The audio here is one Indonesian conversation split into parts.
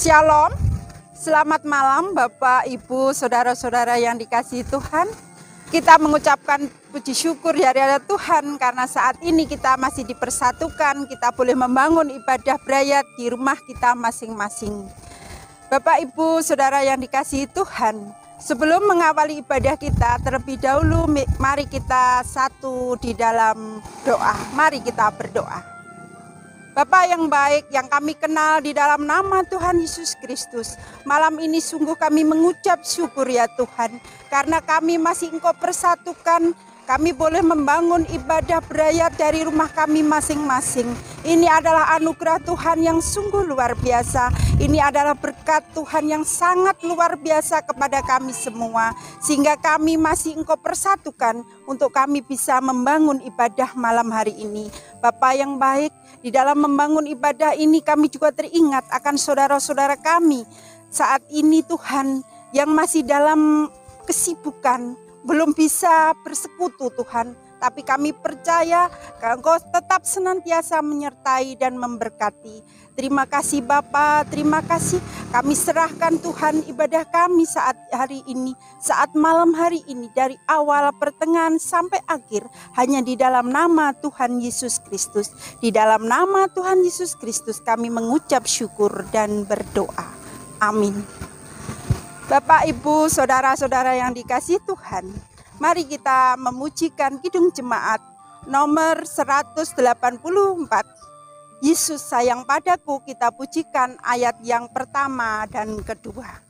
Shalom, selamat malam Bapak, Ibu, Saudara-saudara yang dikasihi Tuhan. Kita mengucapkan puji syukur ya Tuhan karena saat ini kita masih dipersatukan, kita boleh membangun ibadah brayat di rumah kita masing-masing. Bapak, Ibu, Saudara yang dikasihi Tuhan, sebelum mengawali ibadah kita, terlebih dahulu mari kita satu di dalam doa. Mari kita berdoa. Bapa yang baik yang kami kenal di dalam nama Tuhan Yesus Kristus, malam ini sungguh kami mengucap syukur ya Tuhan, karena kami masih Engkau persatukan, kami boleh membangun ibadah brayat dari rumah kami masing-masing. Ini adalah anugerah Tuhan yang sungguh luar biasa. Ini adalah berkat Tuhan yang sangat luar biasa kepada kami semua, sehingga kami masih Engkau persatukan untuk kami bisa membangun ibadah malam hari ini. Bapa yang baik, di dalam membangun ibadah ini kami juga teringat akan saudara-saudara kami saat ini Tuhan yang masih dalam kesibukan, belum bisa bersekutu Tuhan. Tapi kami percaya Engkau tetap senantiasa menyertai dan memberkati. Terima kasih Bapa, terima kasih. Kami serahkan Tuhan ibadah kami saat hari ini, saat malam hari ini, dari awal pertengahan sampai akhir, hanya di dalam nama Tuhan Yesus Kristus. Di dalam nama Tuhan Yesus Kristus kami mengucap syukur dan berdoa. Amin. Bapak, Ibu, Saudara-saudara yang dikasihi Tuhan, mari kita memujikan Kidung Jemaat nomor 184. Yesus sayang padaku, kita pujikan ayat yang pertama dan kedua.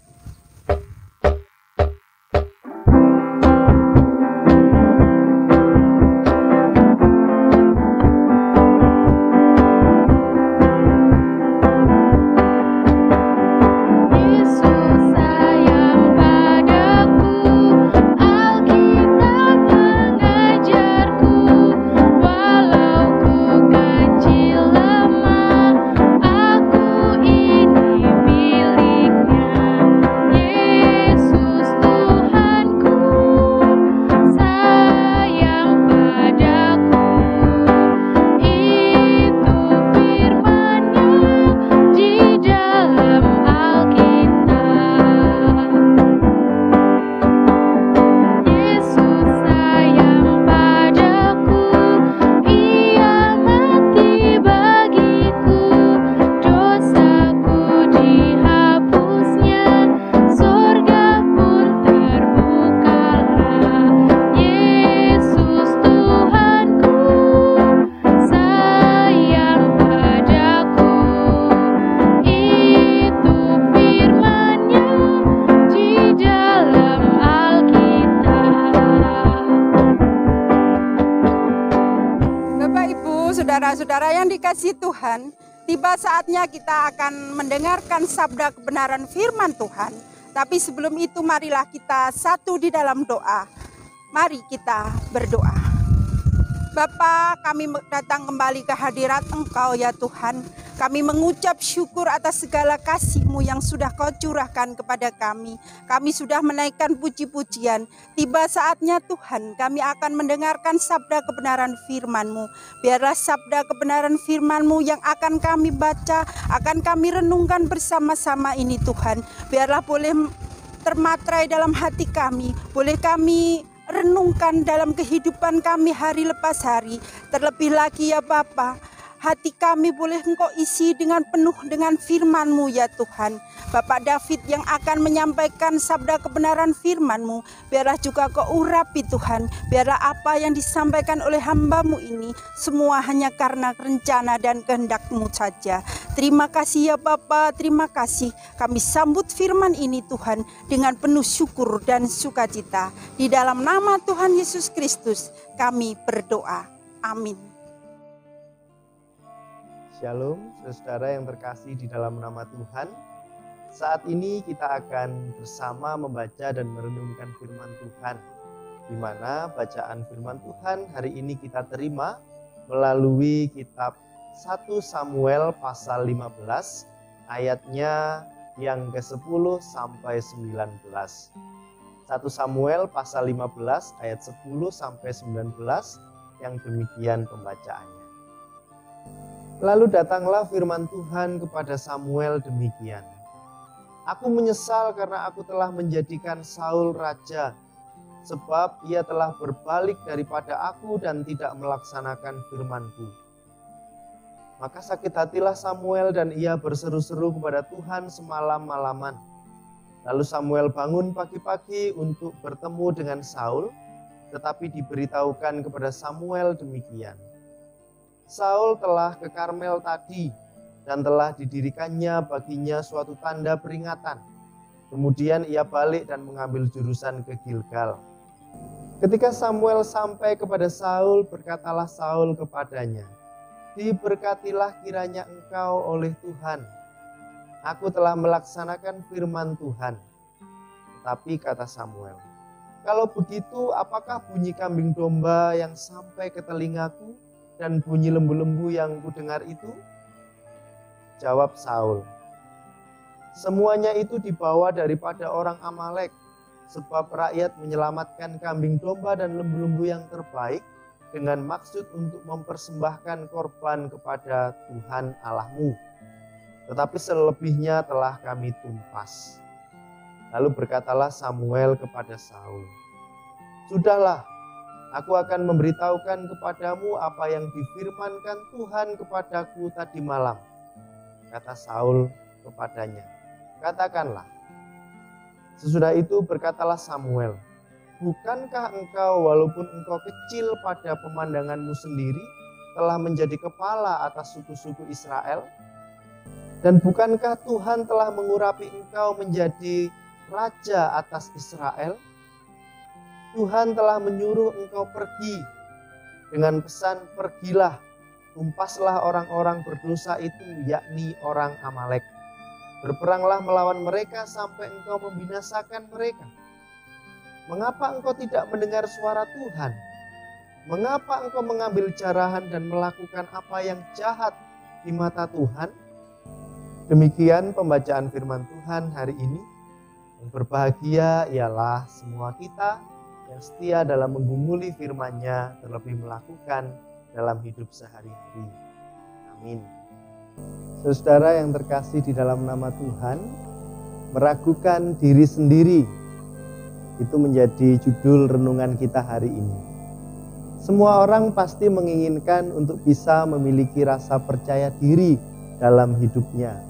Saudara-saudara yang dikasihi Tuhan, tiba saatnya kita akan mendengarkan sabda kebenaran firman Tuhan. Tapi sebelum itu marilah kita satu di dalam doa. Mari kita berdoa. Bapa, kami datang kembali ke hadirat Engkau ya Tuhan. Kami mengucap syukur atas segala kasih-Mu yang sudah Kau curahkan kepada kami. Kami sudah menaikkan puji-pujian. Tiba saatnya Tuhan, kami akan mendengarkan sabda kebenaran firman-Mu. Biarlah sabda kebenaran firman-Mu yang akan kami baca, akan kami renungkan bersama-sama ini Tuhan. Biarlah boleh termatrai dalam hati kami, boleh kami renungkan dalam kehidupan kami hari lepas hari. Terlebih lagi ya Bapa, hati kami boleh Engkau isi dengan penuh dengan firman-Mu ya Tuhan. Bapak David yang akan menyampaikan sabda kebenaran firman-Mu, biarlah juga Kau urapi Tuhan. Biarlah apa yang disampaikan oleh hamba-Mu ini semua hanya karena rencana dan kehendak-Mu saja. Terima kasih ya Bapa, terima kasih. Kami sambut firman ini Tuhan dengan penuh syukur dan sukacita. Di dalam nama Tuhan Yesus Kristus kami berdoa. Amin. Shalom, saudara yang terkasih di dalam nama Tuhan. Saat ini kita akan bersama membaca dan merenungkan firman Tuhan, di mana bacaan firman Tuhan hari ini kita terima melalui kitab 1 Samuel pasal 15 ayatnya yang ke-10 sampai 19. 1 Samuel pasal 15 ayat 10 sampai 19 yang demikian pembacaannya. Lalu datanglah firman Tuhan kepada Samuel demikian. Aku menyesal karena aku telah menjadikan Saul raja, sebab ia telah berbalik daripada aku dan tidak melaksanakan firman-Ku. Maka sakit hatilah Samuel dan ia berseru-seru kepada Tuhan semalam-malaman. Lalu Samuel bangun pagi-pagi untuk bertemu dengan Saul, tetapi diberitahukan kepada Samuel demikian. Saul telah ke Karmel tadi dan telah didirikannya baginya suatu tanda peringatan. Kemudian ia balik dan mengambil jurusan ke Gilgal. Ketika Samuel sampai kepada Saul, berkatalah Saul kepadanya, "Diberkatilah kiranya engkau oleh Tuhan. Aku telah melaksanakan firman Tuhan." Tetapi kata Samuel, "Kalau begitu, apakah bunyi kambing domba yang sampai ke telingaku dan bunyi lembu-lembu yang kudengar itu?" Jawab Saul, "Semuanya itu dibawa daripada orang Amalek, sebab rakyat menyelamatkan kambing domba dan lembu-lembu yang terbaik dengan maksud untuk mempersembahkan korban kepada Tuhan Allahmu. Tetapi selebihnya telah kami tumpas." Lalu berkatalah Samuel kepada Saul, "Sudahlah, aku akan memberitahukan kepadamu apa yang difirmankan Tuhan kepadaku tadi malam." Kata Saul kepadanya, "Katakanlah." Sesudah itu berkatalah Samuel, "Bukankah engkau walaupun engkau kecil pada pemandanganmu sendiri telah menjadi kepala atas suku-suku Israel? Dan bukankah Tuhan telah mengurapi engkau menjadi raja atas Israel? Tuhan telah menyuruh engkau pergi dengan pesan, pergilah, tumpaslah orang-orang berdosa itu, yakni orang Amalek. Berperanglah melawan mereka sampai engkau membinasakan mereka. Mengapa engkau tidak mendengar suara Tuhan? Mengapa engkau mengambil jarahan dan melakukan apa yang jahat di mata Tuhan?" Demikian pembacaan firman Tuhan hari ini. Yang berbahagia ialah semua kita yang setia dalam menggumuli firman-Nya, terlebih melakukan dalam hidup sehari-hari. Amin. Saudara yang terkasih di dalam nama Tuhan, meragukan diri sendiri, itu menjadi judul renungan kita hari ini. Semua orang pasti menginginkan untuk bisa memiliki rasa percaya diri dalam hidupnya.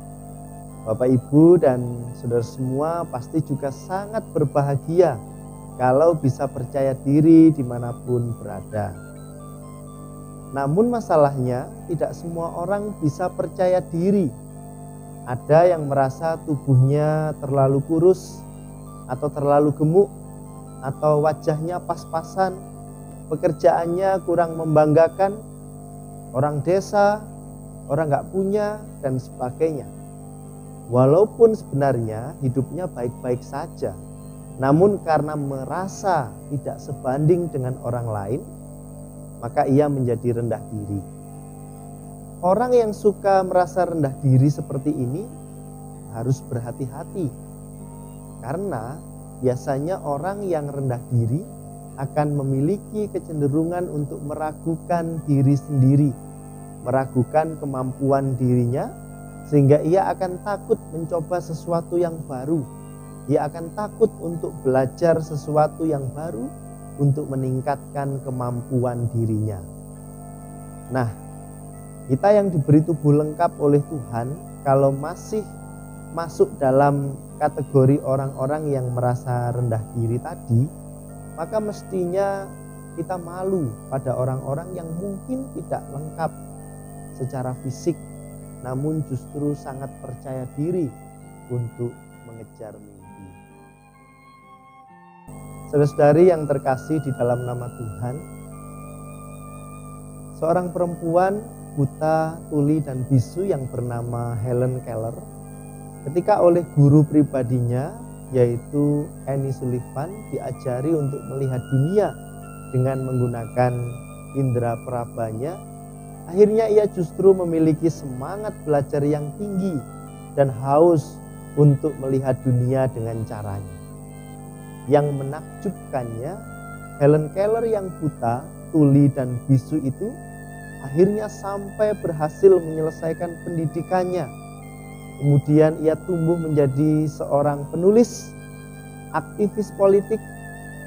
Bapak, Ibu, dan saudara semua pasti juga sangat berbahagia kalau bisa percaya diri dimanapun berada. Namun masalahnya tidak semua orang bisa percaya diri. Ada yang merasa tubuhnya terlalu kurus atau terlalu gemuk, atau wajahnya pas-pasan, pekerjaannya kurang membanggakan, orang desa, orang gak punya, dan sebagainya. Walaupun sebenarnya hidupnya baik-baik saja, namun karena merasa tidak sebanding dengan orang lain, maka ia menjadi rendah diri. Orang yang suka merasa rendah diri seperti ini harus berhati-hati, karena biasanya orang yang rendah diri akan memiliki kecenderungan untuk meragukan diri sendiri, meragukan kemampuan dirinya, sehingga ia akan takut mencoba sesuatu yang baru. Ia akan takut untuk belajar sesuatu yang baru, untuk meningkatkan kemampuan dirinya. Nah, kita yang diberi tubuh lengkap oleh Tuhan, kalau masih masuk dalam kategori orang-orang yang merasa rendah diri tadi, maka mestinya kita malu pada orang-orang yang mungkin tidak lengkap secara fisik, namun justru sangat percaya diri untuk mengejar mimpi. Saudara-saudari yang terkasih di dalam nama Tuhan, seorang perempuan buta, tuli, dan bisu yang bernama Helen Keller, ketika oleh guru pribadinya yaitu Annie Sullivan diajari untuk melihat dunia dengan menggunakan indera perabanya, akhirnya ia justru memiliki semangat belajar yang tinggi dan haus untuk melihat dunia dengan caranya. Yang menakjubkannya, Helen Keller yang buta, tuli, dan bisu itu akhirnya sampai berhasil menyelesaikan pendidikannya Kemudian ia tumbuh menjadi seorang penulis, aktivis politik,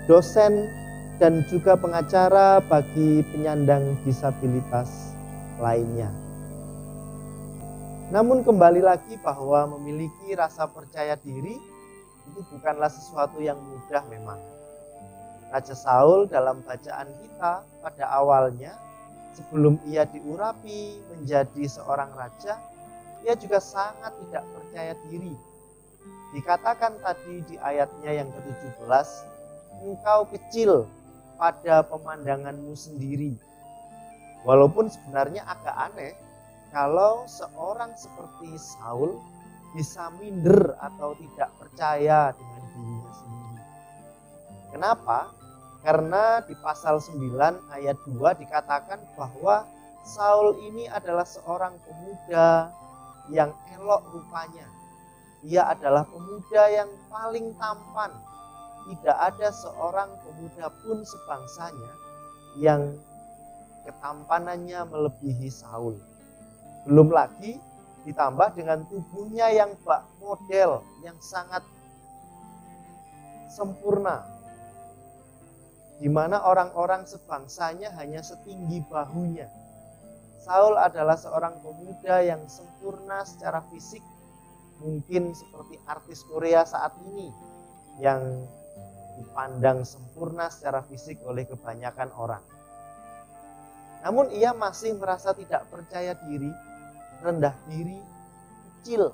dosen, dan juga pengacara bagi penyandang disabilitas lainnya. Namun kembali lagi bahwa memiliki rasa percaya diri itu bukanlah sesuatu yang mudah memang. Raja Saul dalam bacaan kita pada awalnya, sebelum ia diurapi menjadi seorang raja, ia juga sangat tidak percaya diri. Dikatakan tadi di ayatnya yang ke-17, engkau kecil pada pemandanganmu sendiri. Walaupun sebenarnya agak aneh kalau seorang seperti Saul bisa minder atau tidak percaya dengan dirinya sendiri. Kenapa? Karena di pasal 9 ayat 2 dikatakan bahwa Saul ini adalah seorang pemuda yang elok rupanya. Ia adalah pemuda yang paling tampan. Tidak ada seorang pemuda pun sebangsanya yang ketampanannya melebihi Saul. Belum lagi ditambah dengan tubuhnya yang bak model, yang sangat sempurna, di mana orang-orang sebangsanya hanya setinggi bahunya. Saul adalah seorang pemuda yang sempurna secara fisik, mungkin seperti artis Korea saat ini yang dipandang sempurna secara fisik oleh kebanyakan orang. Namun ia masih merasa tidak percaya diri, rendah diri, kecil.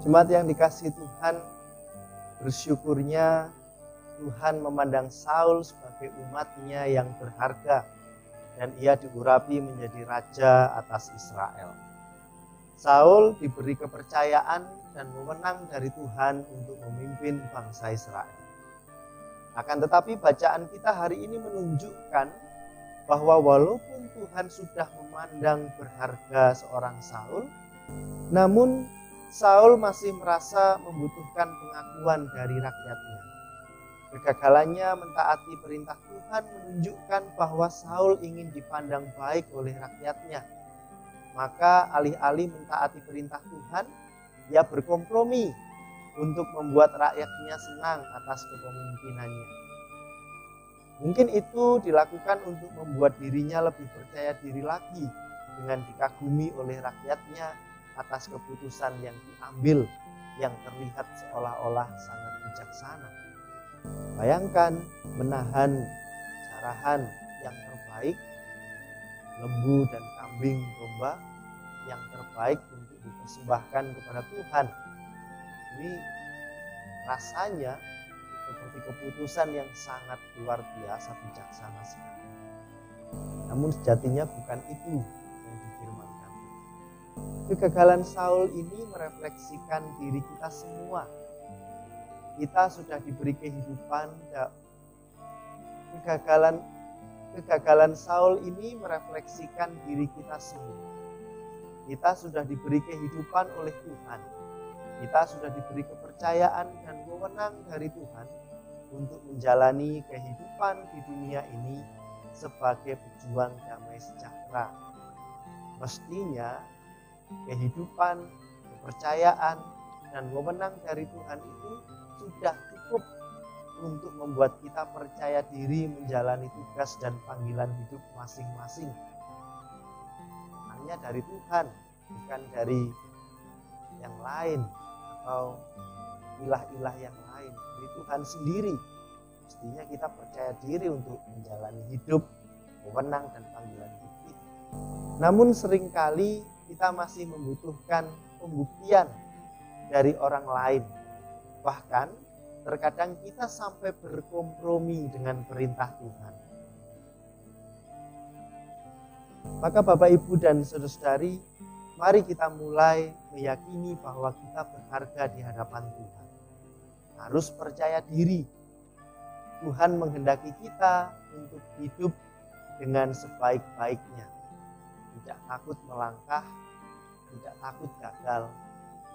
Jemaat yang dikasihi Tuhan, bersyukurnya Tuhan memandang Saul sebagai umatnya yang berharga dan ia diurapi menjadi raja atas Israel. Saul diberi kepercayaan dan wewenang dari Tuhan untuk memimpin bangsa Israel. Akan tetapi bacaan kita hari ini menunjukkan bahwa walaupun Tuhan sudah memandang berharga seorang Saul, namun Saul masih merasa membutuhkan pengakuan dari rakyatnya. Kegagalannya mentaati perintah Tuhan menunjukkan bahwa Saul ingin dipandang baik oleh rakyatnya. Maka alih-alih mentaati perintah Tuhan, ia berkompromi untuk membuat rakyatnya senang atas kepemimpinannya. Mungkin itu dilakukan untuk membuat dirinya lebih percaya diri lagi dengan dikagumi oleh rakyatnya atas keputusan yang diambil yang terlihat seolah-olah sangat bijaksana. Bayangkan menahan jarahan yang terbaik, lembu dan kambing domba yang terbaik untuk dipersembahkan kepada Tuhan. Ini rasanya seperti keputusan yang sangat luar biasa bijaksana sekali. Namun sejatinya bukan itu yang difirmankan. Kegagalan Saul ini merefleksikan diri kita semua. Kita sudah diberi kehidupan. Kegagalan Saul ini merefleksikan diri kita semua. Kita sudah diberi kehidupan oleh Tuhan. Kita sudah diberi kepercayaan dan wewenang dari Tuhan untuk menjalani kehidupan di dunia ini sebagai pejuang damai sejahtera. Mestinya kehidupan, kepercayaan, dan wewenang dari Tuhan itu sudah cukup untuk membuat kita percaya diri menjalani tugas dan panggilan hidup masing-masing. Hanya dari Tuhan, bukan dari yang lain atau ilah-ilah yang lain. Dari Tuhan sendiri. Mestinya kita percaya diri untuk menjalani hidup, wewenang dan panggilan hidup kita. Namun seringkali kita masih membutuhkan pembuktian dari orang lain. Bahkan terkadang kita sampai berkompromi dengan perintah Tuhan. Maka Bapak, Ibu, dan saudara-saudari, mari kita mulai meyakini bahwa kita berharga di hadapan Tuhan. Harus percaya diri. Tuhan menghendaki kita untuk hidup dengan sebaik-baiknya. Tidak takut melangkah, tidak takut gagal,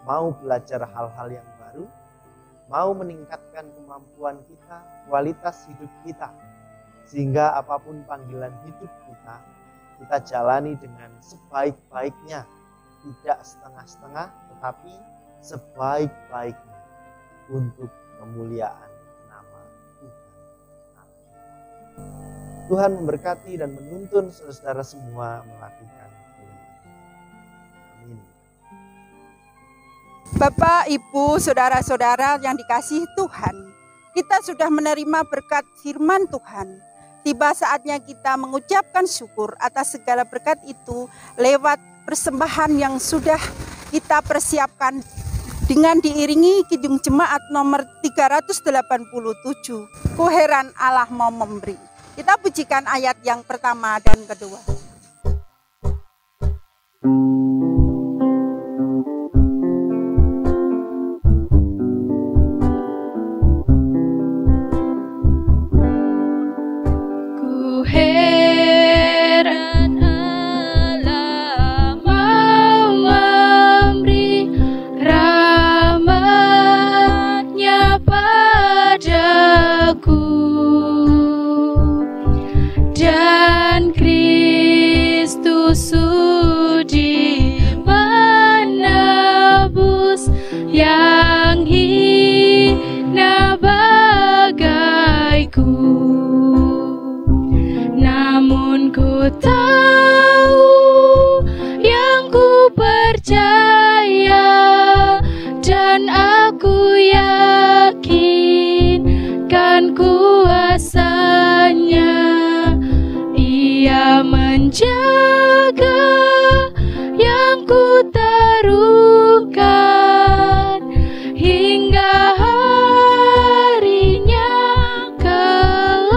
mau belajar hal-hal yang baru, mau meningkatkan kemampuan kita, kualitas hidup kita, sehingga apapun panggilan hidup kita jalani dengan sebaik-baiknya, tidak setengah-setengah, tetapi sebaik-baiknya untuk kemuliaan nama Tuhan. Tuhan memberkati dan menuntun saudara semua melakukan firman. Amin. Bapak, Ibu, saudara-saudara yang dikasihi Tuhan, kita sudah menerima berkat firman Tuhan. Tiba saatnya kita mengucapkan syukur atas segala berkat itu lewat persembahan yang sudah kita persiapkan dengan diiringi Kidung Jemaat nomor 387. Ku heran Allah mau memberi. Kita pujikan ayat yang pertama dan kedua. Heran Allah mau memberi rahmat-Nya padaku, dan Kristus sudi menebus yang hina bagaiku. Namun ku tahu, yang ku percaya, dan aku yakin kan kuasa-Nya. Ia menjaga yang ku taruhkan hingga harinya kelak.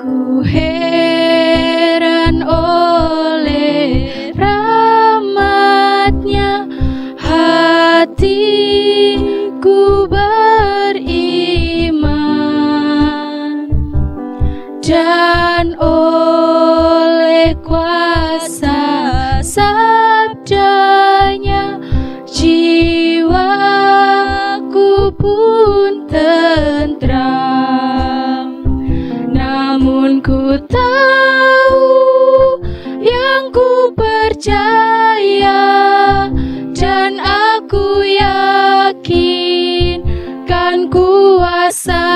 Ku heran oleh rahmat-Nya, hatiku beriman, dan oleh kuasa sabda-Nya jiwaku pun tentram. Namun ku tahu, yang ku percaya, dan aku yakin kan kuasa-Nya.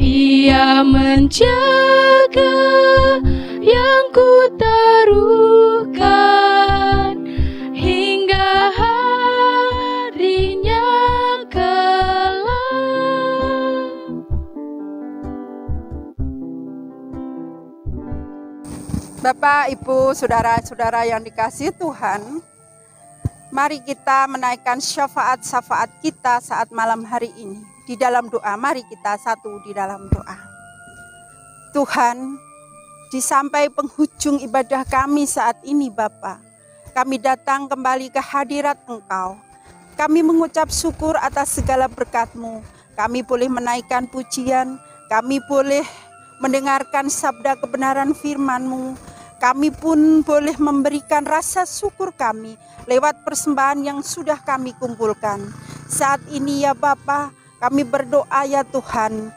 Ia menjaga yang ku taruhkan hingga harinya kelak. Bapak, Ibu, saudara-saudara yang dikasihi Tuhan, mari kita menaikkan syafaat-syafaat kita saat malam hari ini. Di dalam doa, mari kita satu di dalam doa. Tuhan, di sampai penghujung ibadah kami saat ini Bapa, kami datang kembali ke hadirat Engkau. Kami mengucap syukur atas segala berkat-Mu. Kami boleh menaikkan pujian, kami boleh mendengarkan sabda kebenaran firman-Mu. Kami pun boleh memberikan rasa syukur kami lewat persembahan yang sudah kami kumpulkan. Saat ini ya Bapa, kami berdoa ya Tuhan,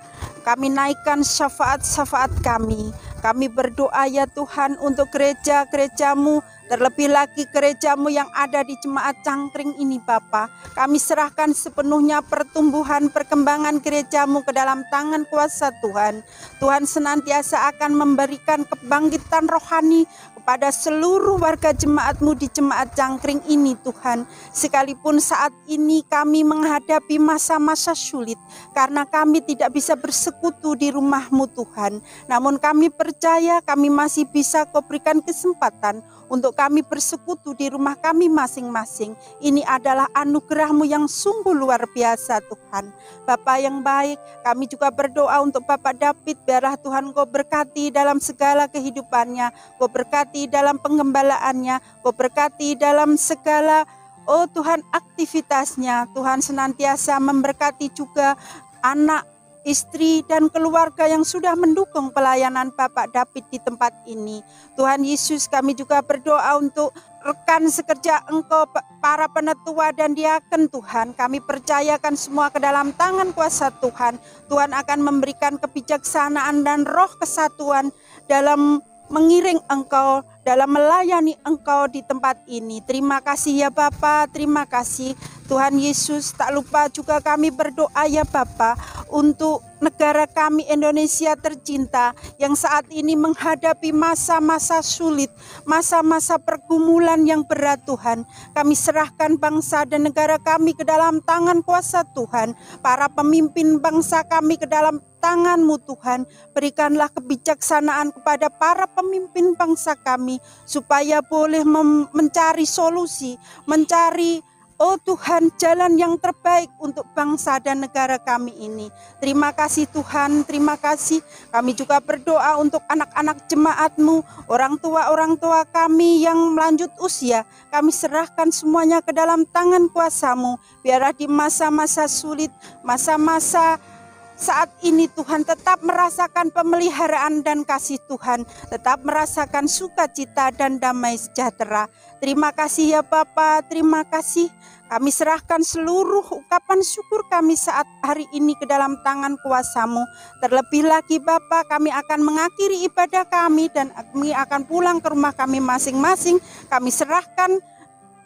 kami naikkan syafaat-syafaat kami. Kami berdoa ya Tuhan untuk gereja-gereja-Mu, terlebih lagi gereja-Mu yang ada di Jemaat Cangkring ini Bapa. Kami serahkan sepenuhnya pertumbuhan perkembangan gereja-Mu ke dalam tangan kuasa Tuhan. Tuhan senantiasa akan memberikan kebangkitan rohani kepada seluruh warga jemaat-Mu di Jemaat Cangkring ini Tuhan. Sekalipun saat ini kami menghadapi masa-masa sulit, karena kami tidak bisa bersekutu di rumah-Mu Tuhan. Namun kami percaya kami masih bisa Kau berikan kesempatan untuk kami bersekutu di rumah kami masing-masing. Ini adalah anugerah-Mu yang sungguh luar biasa Tuhan. Bapa yang baik, kami juga berdoa untuk Bapak David, biarlah Tuhan Kau berkati dalam segala kehidupannya, Kau berkati dalam penggembalaannya, Kau berkati dalam segala Tuhan aktivitasnya. Tuhan senantiasa memberkati juga anak istri dan keluarga yang sudah mendukung pelayanan Bapak David di tempat ini. Tuhan Yesus, kami juga berdoa untuk rekan sekerja Engkau, para penetua dan diaken Tuhan. Kami percayakan semua ke dalam tangan kuasa Tuhan. Tuhan akan memberikan kebijaksanaan dan roh kesatuan dalam mengiring Engkau, dalam melayani Engkau di tempat ini. Terima kasih ya Bapa, terima kasih Tuhan Yesus. Tak lupa juga kami berdoa ya Bapa untuk negara kami Indonesia tercinta yang saat ini menghadapi masa-masa sulit, masa-masa pergumulan yang berat Tuhan. Kami serahkan bangsa dan negara kami ke dalam tangan kuasa Tuhan. Para pemimpin bangsa kami ke dalam tangan-Mu Tuhan. Berikanlah kebijaksanaan kepada para pemimpin bangsa kami supaya boleh mencari solusi, mencari Tuhan jalan yang terbaik untuk bangsa dan negara kami ini. Terima kasih Tuhan, terima kasih. Kami juga berdoa untuk anak-anak jemaat-Mu, orang tua kami yang melanjut usia. Kami serahkan semuanya ke dalam tangan kuasa-Mu. Biarlah di masa-masa sulit, masa-masa saat ini Tuhan tetap merasakan pemeliharaan dan kasih Tuhan, tetap merasakan sukacita dan damai sejahtera. Terima kasih ya Bapa, terima kasih. Kami serahkan seluruh ungkapan syukur kami saat hari ini ke dalam tangan kuasa-Mu. Terlebih lagi Bapa, kami akan mengakhiri ibadah kami dan kami akan pulang ke rumah kami masing-masing. Kami serahkan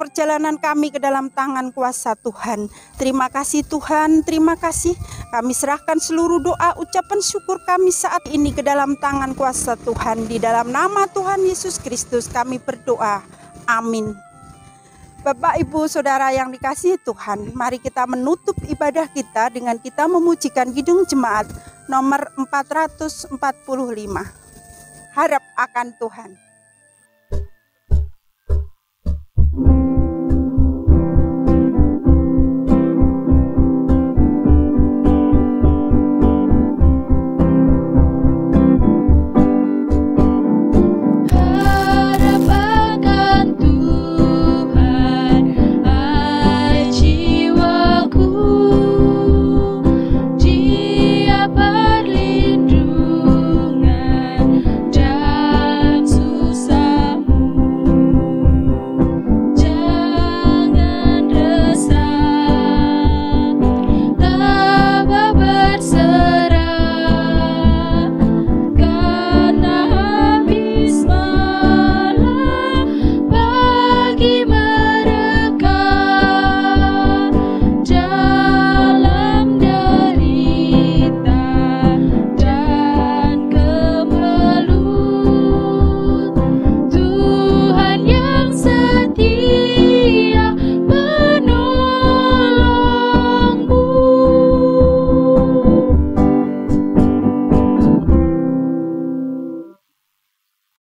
perjalanan kami ke dalam tangan kuasa Tuhan. Terima kasih Tuhan, terima kasih. Kami serahkan seluruh doa, ucapan syukur kami saat ini ke dalam tangan kuasa Tuhan. Di dalam nama Tuhan Yesus Kristus kami berdoa. Amin. Bapak, Ibu, Saudara yang dikasihi Tuhan, mari kita menutup ibadah kita dengan kita memujikan Kidung Jemaat nomor 445. Harap akan Tuhan.